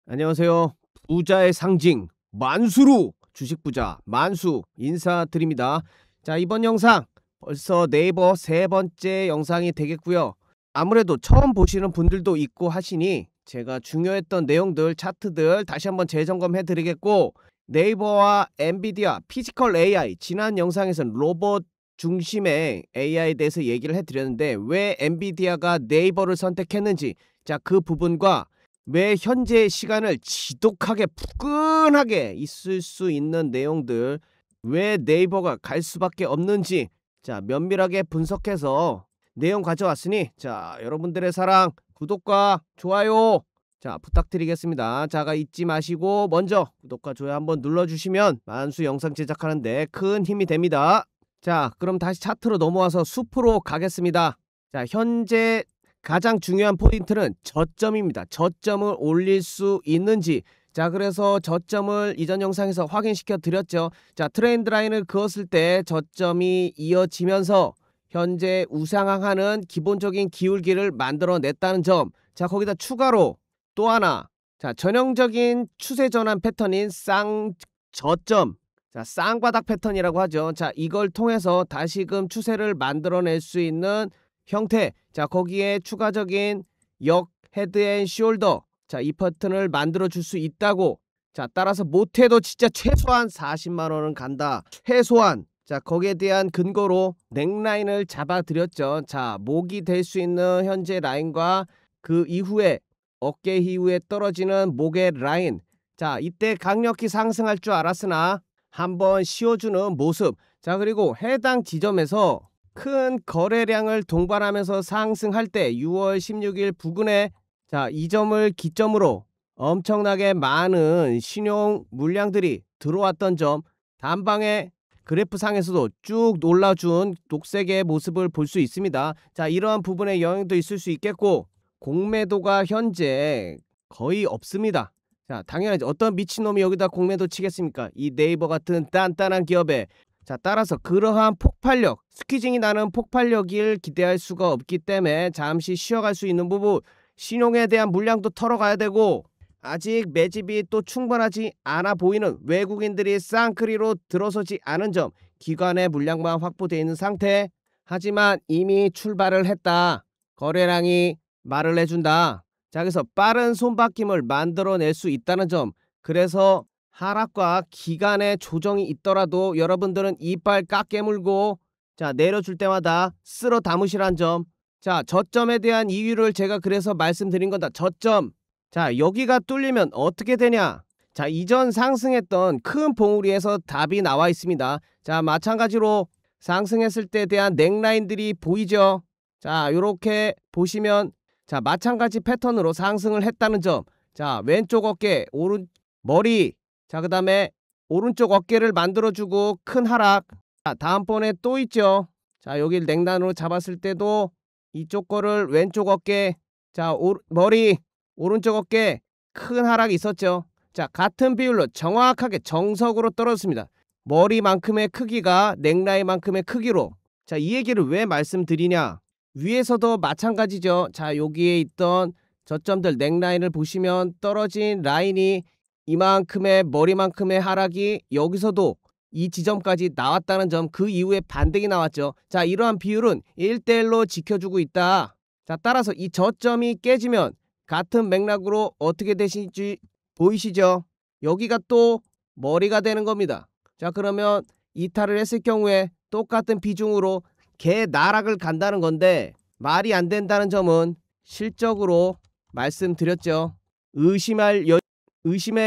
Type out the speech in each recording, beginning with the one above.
안녕하세요. 부자의 상징 만수루 주식 부자 만수 인사드립니다. 자, 이번 영상 벌써 네이버 세 번째 영상이 되겠고요. 아무래도 처음 보시는 분들도 있고 하시니 제가 중요했던 내용들 차트들 다시 한번 재점검해 드리겠고, 네이버와 엔비디아 피지컬 AI, 지난 영상에서는 로봇 중심의 AI에 대해서 얘기를 해드렸는데 왜 엔비디아가 네이버를 선택했는지, 자, 그 부분과 왜 현재의 시간을 지독하게 푸근하게 있을 수 있는 내용들, 왜 네이버가 갈 수밖에 없는지, 자, 면밀하게 분석해서 내용 가져왔으니, 자, 여러분들의 사랑 구독과 좋아요, 자, 부탁드리겠습니다. 자가 잊지 마시고 먼저 구독과 좋아요 한번 눌러주시면 만수 영상 제작하는데 큰 힘이 됩니다. 자, 그럼 다시 차트로 넘어와서 숲으로 가겠습니다. 자, 현재 가장 중요한 포인트는 저점입니다. 저점을 올릴 수 있는지. 자, 그래서 저점을 이전 영상에서 확인시켜 드렸죠. 자, 트렌드 라인을 그었을 때 저점이 이어지면서 현재 우상향하는 기본적인 기울기를 만들어냈다는 점. 자, 거기다 추가로 또 하나, 자, 전형적인 추세 전환 패턴인 쌍저점, 자, 쌍바닥 패턴이라고 하죠. 자, 이걸 통해서 다시금 추세를 만들어낼 수 있는 형태, 자, 거기에 추가적인 역 헤드앤숄더, 자, 이 패턴을 만들어 줄 수 있다고. 자, 따라서 못해도 진짜 최소한 40만원은 간다, 최소한. 자, 거기에 대한 근거로 넥라인을 잡아 드렸죠. 자, 목이 될 수 있는 현재 라인과 그 이후에 어깨 이후에 떨어지는 목의 라인, 자, 이때 강력히 상승할 줄 알았으나 한번 씌워주는 모습. 자, 그리고 해당 지점에서 큰 거래량을 동반하면서 상승할 때 6월 16일 부근에, 자, 이 점을 기점으로 엄청나게 많은 신용 물량들이 들어왔던 점, 단방에 그래프상에서도 쭉 놀라준 녹색의 모습을 볼 수 있습니다. 자, 이러한 부분에 영향도 있을 수 있겠고, 공매도가 현재 거의 없습니다. 자, 당연하지. 어떤 미친놈이 여기다 공매도 치겠습니까? 이 네이버 같은 단단한 기업에. 자, 따라서 그러한 폭발력, 스퀴징이 나는 폭발력을 기대할 수가 없기 때문에 잠시 쉬어갈 수 있는 부분, 신용에 대한 물량도 털어가야 되고, 아직 매집이 또 충분하지 않아 보이는 외국인들이 쌍크리로 들어서지 않은 점, 기관의 물량만 확보되어 있는 상태. 하지만 이미 출발을 했다, 거래량이 말을 해준다. 자, 그래서 빠른 손바뀜을 만들어낼 수 있다는 점. 그래서 하락과 기간의 조정이 있더라도 여러분들은 이빨 깍 깨물고, 자, 내려줄 때마다 쓸어 담으시란 점. 자, 저점에 대한 이유를 제가 그래서 말씀드린 거다. 저점. 자, 여기가 뚫리면 어떻게 되냐. 자, 이전 상승했던 큰 봉우리에서 답이 나와 있습니다. 자, 마찬가지로 상승했을 때에 대한 넥라인들이 보이죠. 자, 요렇게 보시면, 자, 마찬가지 패턴으로 상승을 했다는 점. 자, 왼쪽 어깨, 오른 머리, 자, 그 다음에 오른쪽 어깨를 만들어주고 큰 하락. 자, 다음번에 또 있죠. 자, 여기를 넥라인으로 잡았을 때도 이쪽 거를 왼쪽 어깨, 자, 머리, 오른쪽 어깨 큰 하락이 있었죠. 자, 같은 비율로 정확하게 정석으로 떨어졌습니다. 머리만큼의 크기가 넥라인만큼의 크기로. 자, 이 얘기를 왜 말씀드리냐. 위에서도 마찬가지죠. 자, 여기에 있던 저점들 넥라인을 보시면 떨어진 라인이 이만큼의 머리만큼의 하락이 여기서도 이 지점까지 나왔다는 점, 그 이후에 반등이 나왔죠. 자, 이러한 비율은 1대1로 지켜주고 있다. 자, 따라서 이 저점이 깨지면 같은 맥락으로 어떻게 되실지 보이시죠? 여기가 또 머리가 되는 겁니다. 자, 그러면 이탈을 했을 경우에 똑같은 비중으로 개 나락을 간다는 건데 말이 안 된다는 점은 실적으로 말씀드렸죠. 의심의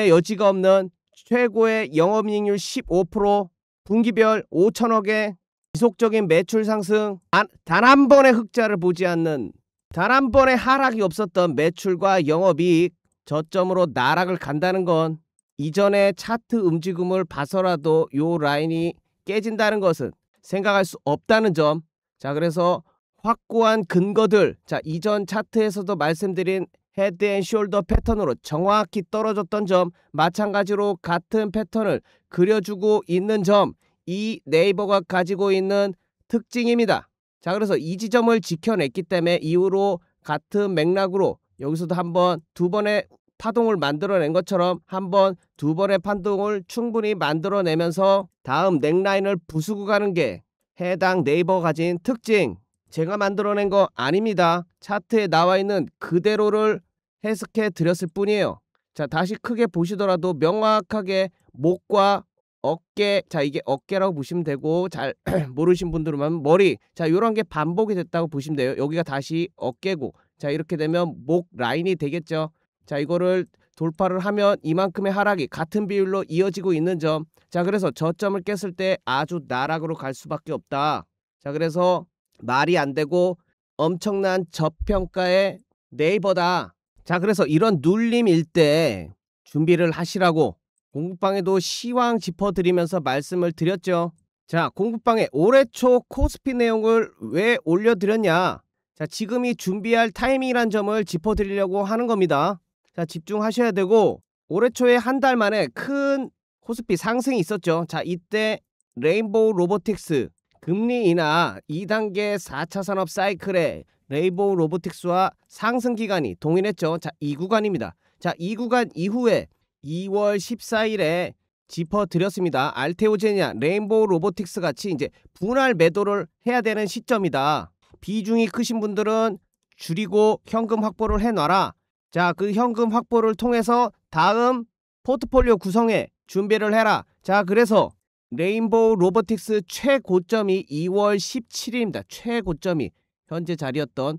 여지가 없는 최고의 영업이익률 15%, 분기별 5천억의 지속적인 매출 상승, 단 한 번의 흑자를 보지 않는, 단 한 번의 하락이 없었던 매출과 영업이익, 저점으로 나락을 간다는 건 이전의 차트 움직임을 봐서라도 요 라인이 깨진다는 것은 생각할 수 없다는 점. 자, 그래서 확고한 근거들, 자, 이전 차트에서도 말씀드린 헤드앤숄더 패턴으로 정확히 떨어졌던 점, 마찬가지로 같은 패턴을 그려주고 있는 점, 이 네이버가 가지고 있는 특징입니다. 자, 그래서 이 지점을 지켜냈기 때문에 이후로 같은 맥락으로 여기서도 한번 두 번의 파동을 만들어낸 것처럼 한 번, 두 번의 파동을 충분히 만들어내면서 다음 넥라인을 부수고 가는 게 해당 네이버 가진 특징. 제가 만들어낸 거 아닙니다. 차트에 나와 있는 그대로를 해석해 드렸을 뿐이에요. 자, 다시 크게 보시더라도 명확하게 목과 어깨, 자 이게 어깨라고 보시면 되고, 잘 모르신 분들은 머리, 자 요런 게 반복이 됐다고 보시면 돼요. 여기가 다시 어깨고, 자 이렇게 되면 목 라인이 되겠죠. 자 이거를 돌파를 하면 이만큼의 하락이 같은 비율로 이어지고 있는 점. 자 그래서 저점을 깼을 때 아주 나락으로 갈 수밖에 없다. 자 그래서 말이 안 되고 엄청난 저평가의 네이버다. 자 그래서 이런 눌림일 때 준비를 하시라고 공부방에도 시황 짚어드리면서 말씀을 드렸죠. 자 공부방에 올해 초 코스피 내용을 왜 올려드렸냐. 자 지금이 준비할 타이밍이란 점을 짚어드리려고 하는 겁니다. 자 집중하셔야 되고, 올해 초에 한 달 만에 큰 코스피 상승이 있었죠. 자 이때 레인보우 로보틱스 금리 인하 2단계 4차 산업 사이클에 레인보우 로보틱스와 상승 기간이 동일했죠. 자 이 구간입니다. 자 이 구간 이후에 2월 14일에 짚어드렸습니다. 알테오제냐, 레인보우 로보틱스 같이 이제 분할 매도를 해야 되는 시점이다. 비중이 크신 분들은 줄이고 현금 확보를 해놔라. 자, 그 현금 확보를 통해서 다음 포트폴리오 구성에 준비를 해라. 자, 그래서 레인보우 로보틱스 최고점이 2월 17일입니다. 최고점이 현재 자리였던,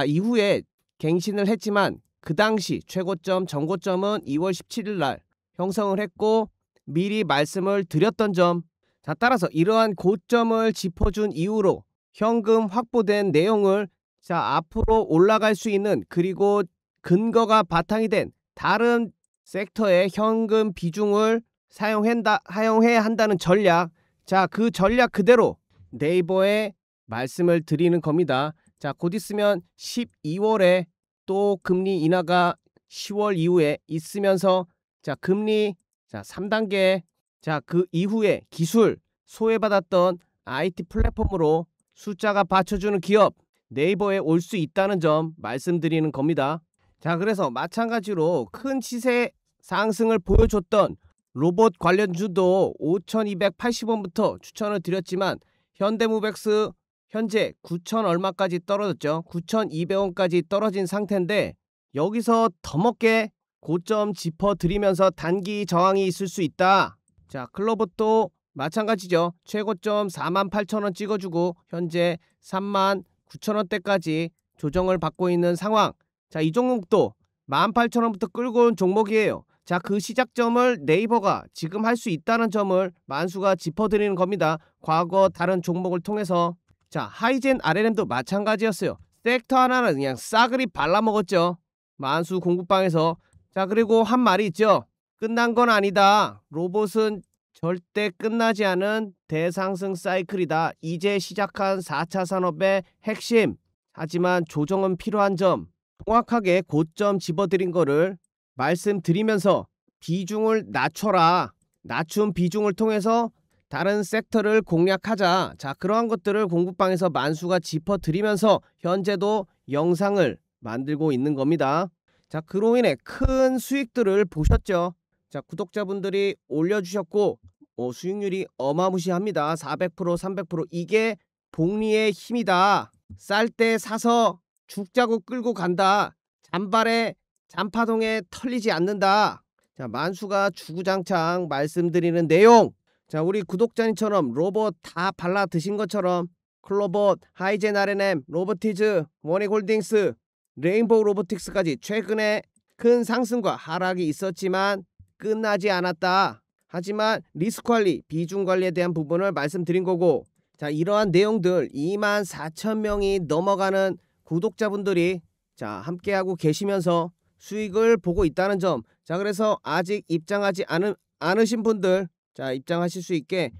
이후에 갱신을 했지만 그 당시 최고점, 전고점은 2월 17일 날 형성을 했고 미리 말씀을 드렸던 점. 자, 따라서 이러한 고점을 짚어준 이후로 현금 확보된 내용을 자 앞으로 올라갈 수 있는, 그리고 근거가 바탕이 된 다른 섹터의 현금 비중을 사용해야 한다는 전략. 자, 그 전략 그대로 네이버에 말씀을 드리는 겁니다. 자, 곧 있으면 12월에 또 금리 인하가 10월 이후에 있으면서 자 금리 3단계, 자 그 이후에 기술 소외받았던 IT 플랫폼으로 숫자가 받쳐주는 기업 네이버에 올 수 있다는 점 말씀드리는 겁니다. 자 그래서 마찬가지로 큰 시세 상승을 보여줬던 로봇 관련주도 5280원부터 추천을 드렸지만 현대무백스 현재 9천 얼마까지 떨어졌죠. 9200원까지 떨어진 상태인데 여기서 더 먹게 고점 짚어드리면서 단기 저항이 있을 수 있다. 자 클로봇도 마찬가지죠. 최고점 48,000원 찍어주고 현재 39,000원대까지 조정을 받고 있는 상황. 자 이 종목도 18,000원부터 끌고 온 종목이에요. 자 그 시작점을 네이버가 지금 할 수 있다는 점을 만수가 짚어드리는 겁니다. 과거 다른 종목을 통해서. 자 하이젠 RNM도 마찬가지였어요. 섹터 하나는 그냥 싸그리 발라먹었죠. 만수 공부방에서. 자 그리고 한 말이 있죠. 끝난 건 아니다. 로봇은 절대 끝나지 않은 대상승 사이클이다. 이제 시작한 4차 산업의 핵심. 하지만 조정은 필요한 점. 정확하게 고점 집어드린 거를 말씀드리면서 비중을 낮춰라. 낮춘 비중을 통해서 다른 섹터를 공략하자. 자 그러한 것들을 공부방에서 만수가 짚어드리면서 현재도 영상을 만들고 있는 겁니다. 자 그로 인해 큰 수익들을 보셨죠. 자 구독자분들이 올려주셨고 수익률이 어마무시합니다. 400% 300%. 이게 복리의 힘이다. 쌀 때 사서 죽자고 끌고 간다. 잔발에 잔파동에 털리지 않는다. 자 만수가 주구장창 말씀드리는 내용. 자 우리 구독자님처럼 로봇 다 발라 드신 것처럼 클로봇, 하이젠 RNM, 로보티즈, 원익홀딩스, 레인보우 로보틱스까지 최근에 큰 상승과 하락이 있었지만 끝나지 않았다. 하지만 리스크 관리, 비중 관리에 대한 부분을 말씀드린 거고, 자 이러한 내용들 24,000명이 넘어가는 구독자분들이 자 함께하고 계시면서 수익을 보고 있다는 점. 자 그래서 아직 입장하지 않으신 분들 자 입장하실 수 있게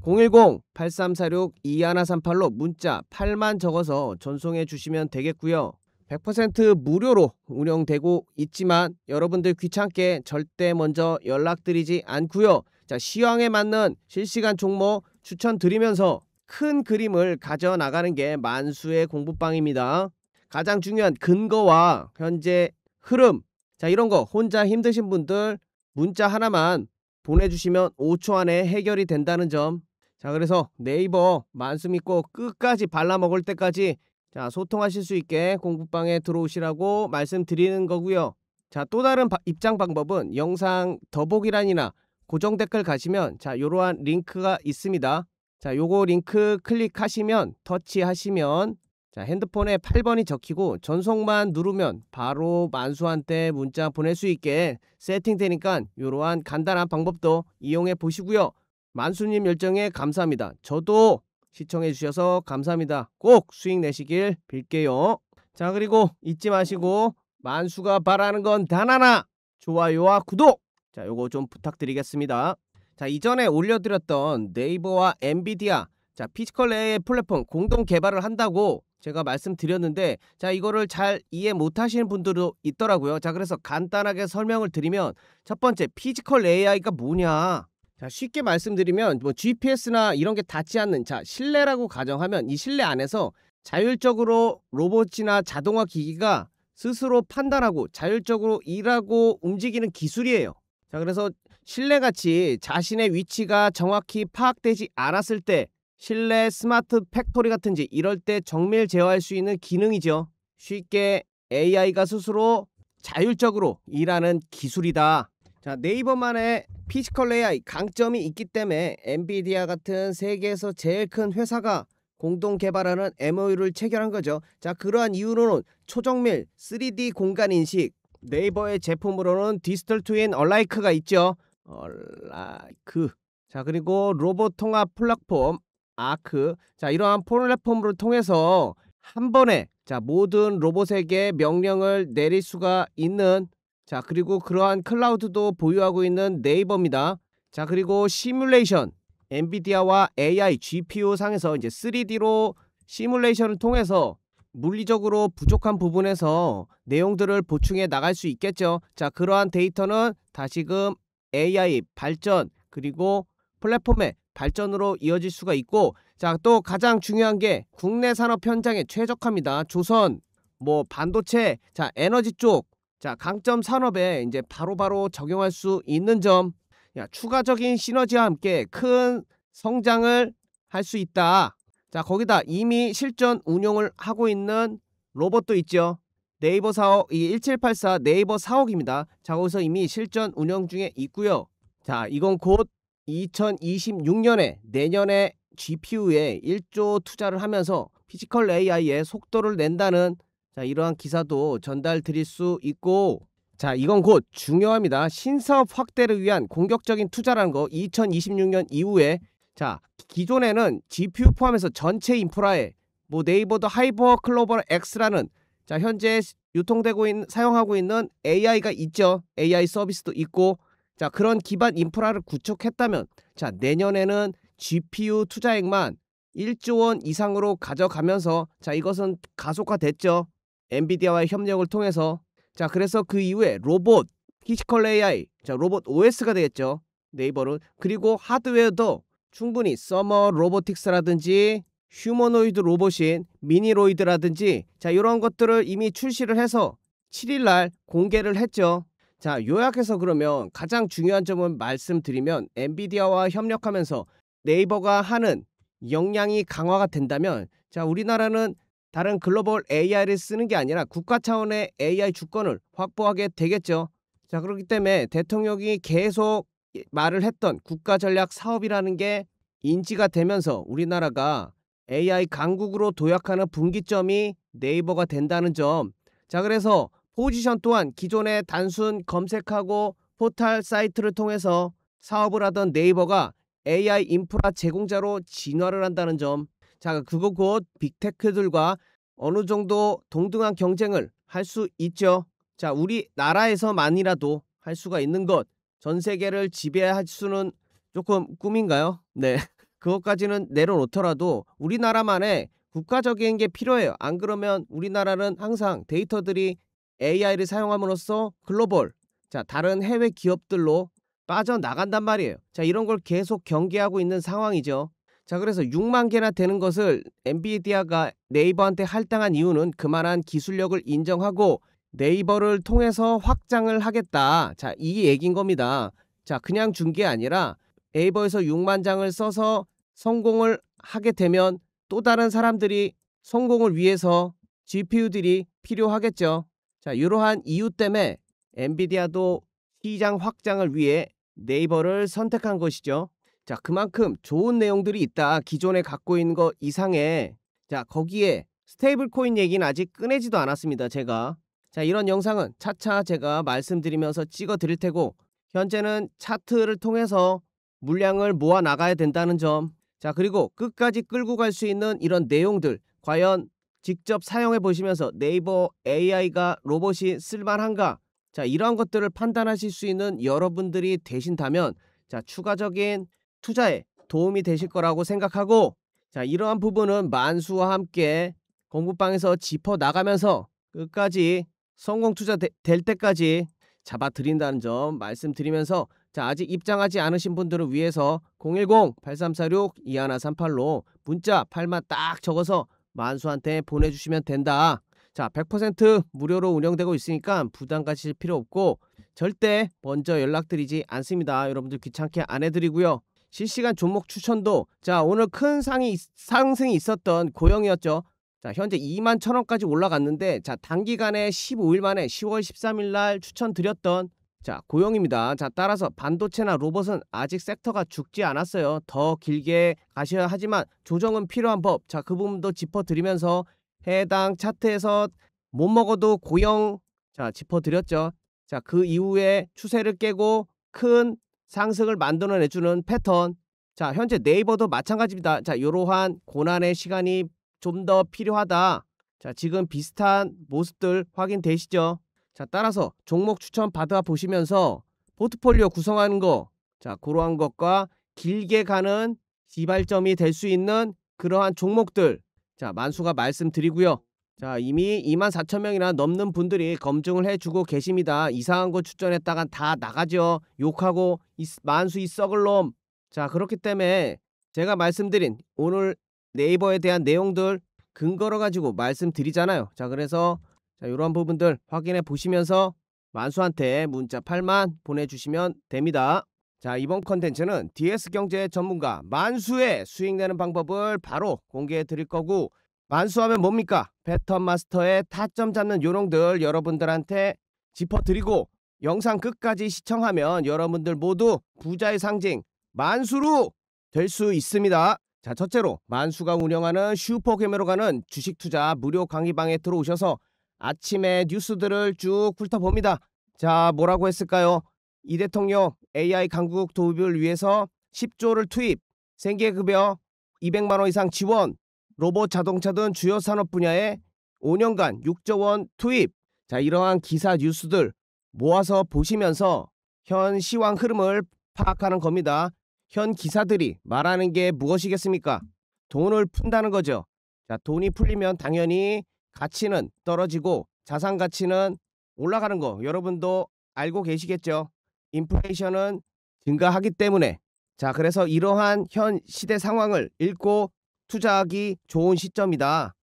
010-8346-2138로 문자 8만 적어서 전송해 주시면 되겠고요. 100% 무료로 운영되고 있지만 여러분들 귀찮게 절대 먼저 연락드리지 않고요. 자 시황에 맞는 실시간 종목 추천드리면서 큰 그림을 가져나가는 게 만수의 공부방입니다. 가장 중요한 근거와 현재 흐름, 자, 이런 거 혼자 힘드신 분들 문자 하나만 보내주시면 5초 안에 해결이 된다는 점. 자, 그래서 네이버 만수 믿고 끝까지 발라먹을 때까지 자, 소통하실 수 있게 공부방에 들어오시라고 말씀드리는 거고요. 자, 또 다른 입장 방법은 영상 더보기란이나 고정 댓글 가시면 자, 요러한 링크가 있습니다. 자, 요거 링크 클릭하시면 터치하시면 자, 핸드폰에 8번이 적히고 전송만 누르면 바로 만수한테 문자 보낼 수 있게 세팅되니까 요러한 간단한 방법도 이용해 보시고요. 만수님 열정에 감사합니다. 저도 시청해 주셔서 감사합니다. 꼭 수익 내시길 빌게요. 자, 그리고 잊지 마시고 만수가 바라는 건 단 하나, 좋아요와 구독. 자, 요거 좀 부탁드리겠습니다. 자, 이전에 올려드렸던 네이버와 엔비디아 자, 피지컬 AI 플랫폼 공동 개발을 한다고 제가 말씀드렸는데 자, 이거를 잘 이해 못하시는 분들도 있더라고요. 자, 그래서 간단하게 설명을 드리면 첫 번째, 피지컬 AI가 뭐냐. 자, 쉽게 말씀드리면 뭐 GPS나 이런 게 닿지 않는 자, 실내라고 가정하면 이 실내 안에서 자율적으로 로봇이나 자동화 기기가 스스로 판단하고 자율적으로 일하고 움직이는 기술이에요. 자, 그래서 실내같이 자신의 위치가 정확히 파악되지 않았을 때 실내 스마트 팩토리 같은지 이럴 때 정밀 제어할 수 있는 기능이죠. 쉽게 AI가 스스로 자율적으로 일하는 기술이다. 자, 네이버만의 피지컬 AI 강점이 있기 때문에 엔비디아 같은 세계에서 제일 큰 회사가 공동 개발하는 MOU를 체결한 거죠. 자, 그러한 이유로는 초정밀 3D 공간 인식, 네이버의 제품으로는 디지털 트윈 얼라이크가 있죠. 얼라이크. 자, 그리고 로봇 통합 플랫폼 아크. 자, 이러한 플랫폼을 통해서 한 번에 자, 모든 로봇에게 명령을 내릴 수가 있는 자, 그리고 그러한 클라우드도 보유하고 있는 네이버입니다. 자, 그리고 시뮬레이션 엔비디아와 AI GPU 상에서 이제 3D로 시뮬레이션을 통해서 물리적으로 부족한 부분에서 내용들을 보충해 나갈 수 있겠죠. 자, 그러한 데이터는 다시금 AI 발전 그리고 플랫폼의 발전으로 이어질 수가 있고 자, 또 가장 중요한 게 국내 산업 현장에 최적화입니다. 조선, 뭐 반도체, 자, 에너지 쪽 자, 강점 산업에 이제 바로바로 적용할 수 있는 점. 야, 추가적인 시너지와 함께 큰 성장을 할 수 있다. 자, 거기다 이미 실전 운용을 하고 있는 로봇도 있죠. 네이버 사옥, 이 1784 네이버 사옥입니다. 자, 거기서 이미 실전 운영 중에 있고요. 자, 이건 곧 2026년에 내년에 GPU에 1조 투자를 하면서 피지컬 AI에 속도를 낸다는 자, 이러한 기사도 전달 드릴 수 있고 자, 이건 곧 중요합니다. 신사업 확대를 위한 공격적인 투자라는 거 2026년 이후에 자, 기존에는 GPU 포함해서 전체 인프라에 뭐 네이버도 하이버 클로벌 X라는 자, 현재 유통되고 있는 사용하고 있는 AI가 있죠. AI 서비스도 있고 자, 그런 기반 인프라를 구축했다면 자, 내년에는 GPU 투자액만 1조 원 이상으로 가져가면서 자, 이것은 가속화됐죠. 엔비디아와의 협력을 통해서 자, 그래서 그 이후에 로봇, 피지컬 AI, 자, 로봇 OS가 되겠죠. 네이버는. 그리고 하드웨어도 충분히 서머 로보틱스라든지 휴머노이드 로봇인 미니로이드라든지 자, 이런 것들을 이미 출시를 해서 7일날 공개를 했죠. 자, 요약해서 그러면 가장 중요한 점을 말씀드리면 엔비디아와 협력하면서 네이버가 하는 역량이 강화가 된다면 자, 우리나라는 다른 글로벌 AI를 쓰는 게 아니라 국가 차원의 AI 주권을 확보하게 되겠죠. 자, 그렇기 때문에 대통령이 계속 말을 했던 국가 전략 사업이라는 게 인지가 되면서 우리나라가 AI 강국으로 도약하는 분기점이 네이버가 된다는 점. 자, 그래서 포지션 또한 기존의 단순 검색하고 포털 사이트를 통해서 사업을 하던 네이버가 AI 인프라 제공자로 진화를 한다는 점. 자, 그거 곧 빅테크들과 어느 정도 동등한 경쟁을 할 수 있죠. 자, 우리나라에서만이라도 할 수가 있는 것. 전 세계를 지배할 수는 조금 꿈인가요? 네. 그것까지는 내려놓더라도 우리나라만의 국가적인 게 필요해요. 안 그러면 우리나라는 항상 데이터들이 AI를 사용함으로써 글로벌, 자, 다른 해외 기업들로 빠져나간단 말이에요. 자, 이런 걸 계속 경계하고 있는 상황이죠. 자, 그래서 6만 개나 되는 것을 엔비디아가 네이버한테 할당한 이유는 그만한 기술력을 인정하고 네이버를 통해서 확장을 하겠다. 자, 이 얘기인 겁니다. 자, 그냥 준 게 아니라 네이버에서 6만 장을 써서 성공을 하게 되면 또 다른 사람들이 성공을 위해서 GPU들이 필요하겠죠. 자, 이러한 이유 때문에 엔비디아도 시장 확장을 위해 네이버를 선택한 것이죠. 자, 그만큼 좋은 내용들이 있다. 기존에 갖고 있는 거 이상에. 자, 거기에 스테이블 코인 얘기는 아직 꺼내지도 않았습니다, 제가. 자, 이런 영상은 차차 제가 말씀드리면서 찍어 드릴 테고, 현재는 차트를 통해서 물량을 모아 나가야 된다는 점. 자, 그리고 끝까지 끌고 갈 수 있는 이런 내용들, 과연 직접 사용해 보시면서 네이버 AI가 로봇이 쓸만한가? 자, 이러한 것들을 판단하실 수 있는 여러분들이 되신다면, 자, 추가적인 투자에 도움이 되실 거라고 생각하고, 자, 이러한 부분은 만수와 함께 공부방에서 짚어 나가면서 끝까지 성공 투자 될 때까지 잡아 드린다는 점 말씀드리면서, 자, 아직 입장하지 않으신 분들을 위해서 010-8346-2138로 문자 8만 딱 적어서 만수한테 보내주시면 된다. 자, 100% 무료로 운영되고 있으니까 부담 가지실 필요 없고 절대 먼저 연락드리지 않습니다. 여러분들 귀찮게 안 해드리고요. 실시간 종목 추천도, 자, 오늘 큰 상승이 있었던 고영이었죠. 자, 현재 2만 1,000원까지 올라갔는데, 자, 단기간에 15일 만에 10월 13일 날 추천드렸던, 자, 고영입니다. 자, 따라서 반도체나 로봇은 아직 섹터가 죽지 않았어요. 더 길게 가셔야 하지만 조정은 필요한 법. 자, 그 부분도 짚어드리면서 해당 차트에서 못 먹어도 고영, 자, 짚어드렸죠. 자, 그 이후에 추세를 깨고 큰 상승을 만들어내주는 패턴. 자, 현재 네이버도 마찬가지입니다. 자, 이러한 고난의 시간이 좀 더 필요하다. 자, 지금 비슷한 모습들 확인되시죠? 자, 따라서 종목 추천 받아 보시면서 포트폴리오 구성하는 거, 자, 그러한 것과 길게 가는 시발점이 될 수 있는 그러한 종목들, 자, 만수가 말씀드리고요. 자, 이미 24,000명이나 넘는 분들이 검증을 해주고 계십니다. 이상한 거 추천했다간 다 나가죠. 욕하고 만수 이 썩을 놈. 자, 그렇기 때문에 제가 말씀드린 오늘 네이버에 대한 내용들 근거로 가지고 말씀드리잖아요. 자, 그래서 자, 이런 부분들 확인해 보시면서 만수한테 문자 8만 보내주시면 됩니다. 자, 이번 컨텐츠는 DS경제 전문가 만수의 수익 내는 방법을 바로 공개해 드릴 거고, 만수하면 뭡니까? 패턴 마스터의 타점 잡는 요령들 여러분들한테 짚어드리고, 영상 끝까지 시청하면 여러분들 모두 부자의 상징 만수로 될 수 있습니다. 자, 첫째로 만수가 운영하는 슈퍼개미로 가는 주식 투자 무료 강의방에 들어오셔서 아침에 뉴스들을 쭉 훑어봅니다. 자, 뭐라고 했을까요? 이 대통령 AI 강국 도입을 위해서 10조를 투입, 생계급여 200만원 이상 지원, 로봇 자동차 등 주요 산업 분야에 5년간 6조 원 투입. 자, 이러한 기사 뉴스들 모아서 보시면서 현 시황 흐름을 파악하는 겁니다. 현 기사들이 말하는 게 무엇이겠습니까? 돈을 푼다는 거죠. 자, 돈이 풀리면 당연히 가치는 떨어지고 자산 가치는 올라가는 거 여러분도 알고 계시겠죠. 인플레이션은 증가하기 때문에. 자, 그래서 이러한 현 시대 상황을 읽고 투자하기 좋은 시점이다.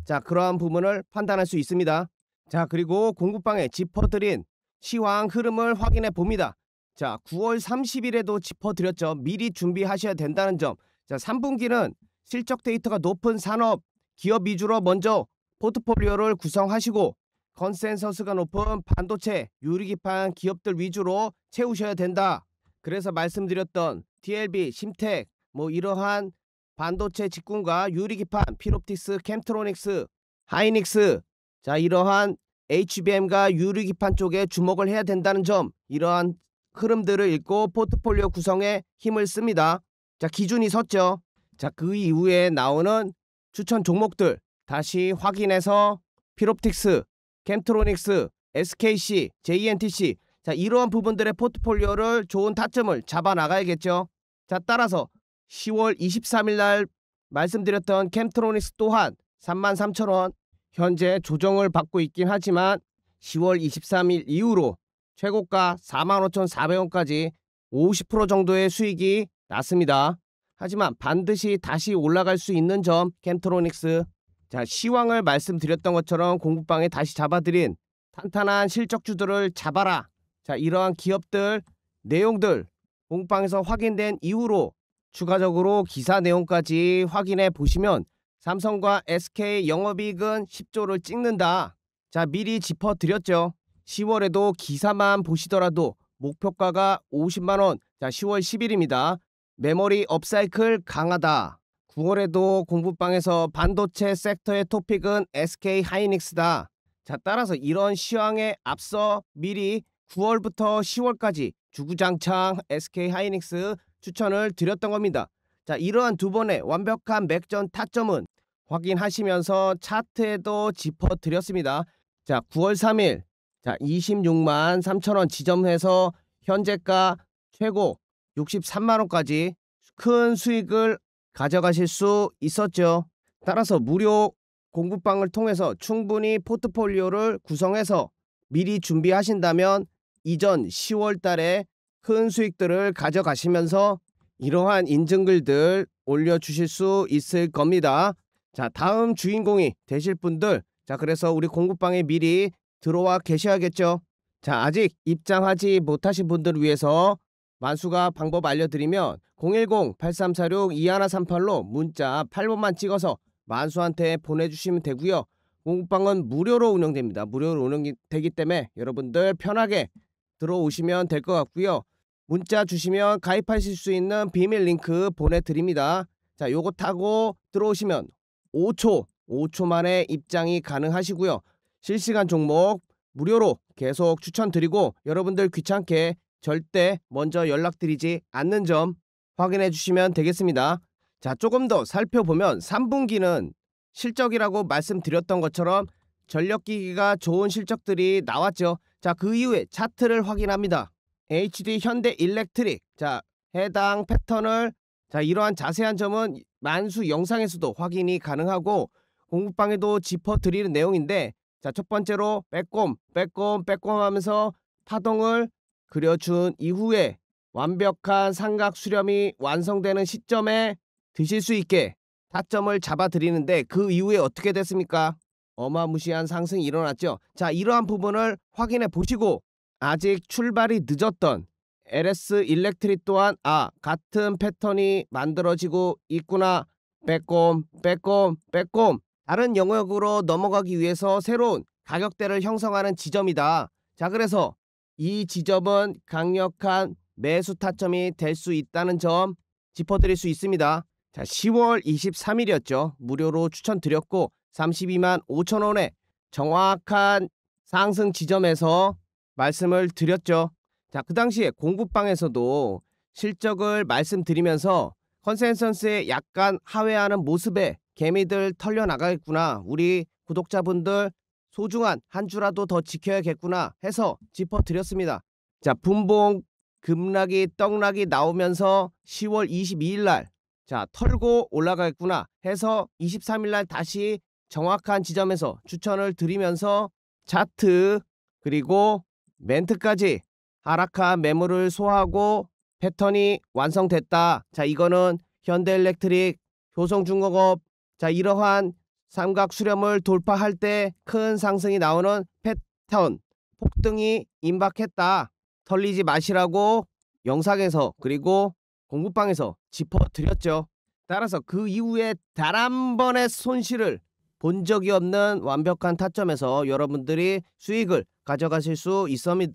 자, 그러한 부분을 판단할 수 있습니다. 자, 그리고 공부방에 짚어드린 시황 흐름을 확인해 봅니다. 자, 9월 30일에도 짚어드렸죠. 미리 준비하셔야 된다는 점. 자, 3분기는 실적 데이터가 높은 산업, 기업 위주로 먼저 포트폴리오를 구성하시고 컨센서스가 높은 반도체, 유리기판 기업들 위주로 채우셔야 된다. 그래서 말씀드렸던 TLB, 심텍, 뭐 이러한 반도체 직군과 유리기판, 필옵틱스, 캠트로닉스, 하이닉스, 자, 이러한 HBM과 유리기판 쪽에 주목을 해야 된다는 점, 이러한 흐름들을 읽고 포트폴리오 구성에 힘을 씁니다. 자, 기준이 섰죠. 자, 그 이후에 나오는 추천 종목들 다시 확인해서 필옵틱스, 캠트로닉스, SKC, JNTC, 자, 이러한 부분들의 포트폴리오를 좋은 타점을 잡아 나가야겠죠. 자, 따라서 10월 23일 날 말씀드렸던 캠트로닉스 또한 33,000원, 현재 조정을 받고 있긴 하지만 10월 23일 이후로 최고가 45,400원까지 50% 정도의 수익이 났습니다. 하지만 반드시 다시 올라갈 수 있는 점 캠트로닉스. 자, 시황을 말씀드렸던 것처럼 공부방에 다시 잡아드린 탄탄한 실적주들을 잡아라. 자, 이러한 기업들 내용들 공방에서 확인된 이후로 추가적으로 기사 내용까지 확인해 보시면 삼성과 SK 영업이익은 10조를 찍는다. 자, 미리 짚어드렸죠. 10월에도 기사만 보시더라도 목표가가 50만원. 자, 10월 10일입니다. 메모리 업사이클 강하다. 9월에도 공부방에서 반도체 섹터의 토픽은 SK 하이닉스다. 자, 따라서 이런 시황에 앞서 미리 9월부터 10월까지 주구장창 SK 하이닉스 추천을 드렸던 겁니다. 자, 이러한 두 번의 완벽한 맥전 타점은 확인하시면서 차트에도 짚어드렸습니다. 자, 9월 3일 자 26만 3천원 지점에서 현재가 최고 63만원까지 큰 수익을 가져가실 수 있었죠. 따라서 무료 공부방을 통해서 충분히 포트폴리오를 구성해서 미리 준비하신다면 이전 10월 달에 큰 수익들을 가져가시면서 이러한 인증글들 올려주실 수 있을 겁니다. 자, 다음 주인공이 되실 분들, 자, 그래서 우리 공부방에 미리 들어와 계셔야겠죠. 자, 아직 입장하지 못하신 분들을 위해서 만수가 방법 알려드리면 010-8346-2138로 문자 8번만 찍어서 만수한테 보내주시면 되고요. 공부방은 무료로 운영됩니다. 무료로 운영되기 때문에 여러분들 편하게 들어오시면 될 것 같고요. 문자 주시면 가입하실 수 있는 비밀 링크 보내드립니다. 자, 요거 타고 들어오시면 5초 만에 입장이 가능하시고요. 실시간 종목 무료로 계속 추천드리고 여러분들 귀찮게 절대 먼저 연락드리지 않는 점 확인해 주시면 되겠습니다. 자, 조금 더 살펴보면 3분기는 실적이라고 말씀드렸던 것처럼 전력기기가 좋은 실적들이 나왔죠. 자, 그 이후에 차트를 확인합니다. HD 현대일렉트릭, 자, 해당 패턴을, 자, 이러한 자세한 점은 만수 영상에서도 확인이 가능하고 공부방에도 짚어드리는 내용인데, 자, 첫 번째로 빼꼼 하면서 파동을 그려준 이후에 완벽한 삼각 수렴이 완성되는 시점에 드실 수 있게 타점을 잡아드리는데 그 이후에 어떻게 됐습니까? 어마무시한 상승이 일어났죠. 자, 이러한 부분을 확인해 보시고 아직 출발이 늦었던 LS 일렉트릭 또한 같은 패턴이 만들어지고 있구나. 빼꼼 다른 영역으로 넘어가기 위해서 새로운 가격대를 형성하는 지점이다. 자, 그래서 이 지점은 강력한 매수 타점이 될 수 있다는 점 짚어드릴 수 있습니다. 자, 10월 23일이었죠. 무료로 추천드렸고 32만 5천원에 정확한 상승 지점에서 말씀을 드렸죠. 자, 그 당시에 공부방에서도 실적을 말씀드리면서 컨센서스에 약간 하회하는 모습에 개미들 털려나가겠구나, 우리 구독자분들 소중한 한 주라도 더 지켜야겠구나 해서 짚어드렸습니다. 자, 분봉 급락이 떡락이 나오면서 10월 22일날 자, 털고 올라가겠구나 해서 23일날 다시 정확한 지점에서 추천을 드리면서 차트 그리고 멘트까지 하락한 매물을 소화하고 패턴이 완성됐다. 자, 이거는 현대일렉트릭, 효성중공업, 자, 이러한 삼각 수렴을 돌파할 때 큰 상승이 나오는 패턴 폭등이 임박했다. 털리지 마시라고 영상에서 그리고 공부방에서 짚어드렸죠. 따라서 그 이후에 단 한 번의 손실을 본 적이 없는 완벽한 타점에서 여러분들이 수익을 가져가실 수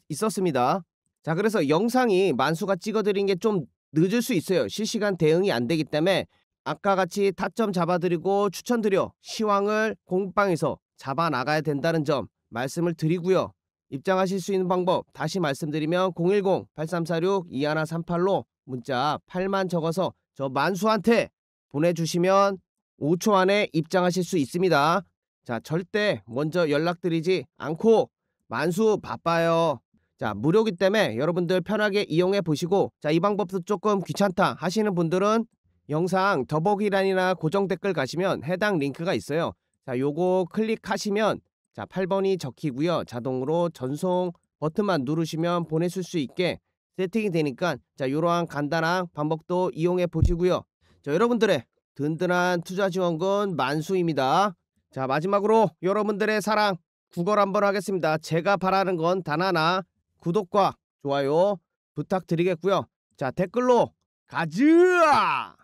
있었습니다. 자, 그래서 영상이 만수가 찍어드린 게 좀 늦을 수 있어요. 실시간 대응이 안 되기 때문에 아까 같이 타점 잡아드리고 추천드려 시황을 공부방에서 잡아 나가야 된다는 점 말씀을 드리고요. 입장하실 수 있는 방법 다시 말씀드리면 010-8346-2138로 문자 8만 적어서 저 만수한테 보내주시면 5초 안에 입장하실 수 있습니다. 자, 절대 먼저 연락드리지 않고 만수 바빠요. 자, 무료기 때문에 여러분들 편하게 이용해 보시고, 자, 이 방법도 조금 귀찮다 하시는 분들은 영상 더보기란이나 고정 댓글 가시면 해당 링크가 있어요. 자, 요거 클릭하시면 자, 8번이 적히고요. 자동으로 전송 버튼만 누르시면 보내실 수 있게 세팅이 되니까 자, 이러한 간단한 방법도 이용해 보시고요. 자, 여러분들의 든든한 투자 지원금 만수입니다. 자, 마지막으로 여러분들의 사랑 구걸 한번 하겠습니다. 제가 바라는 건 단 하나, 구독과 좋아요 부탁드리겠고요. 자, 댓글로 가즈아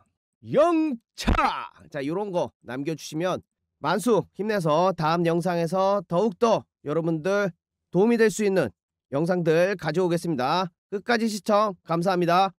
영차, 자, 요런 거 남겨주시면 만수 힘내서 다음 영상에서 더욱더 여러분들 도움이 될 수 있는 영상들 가져오겠습니다. 끝까지 시청 감사합니다.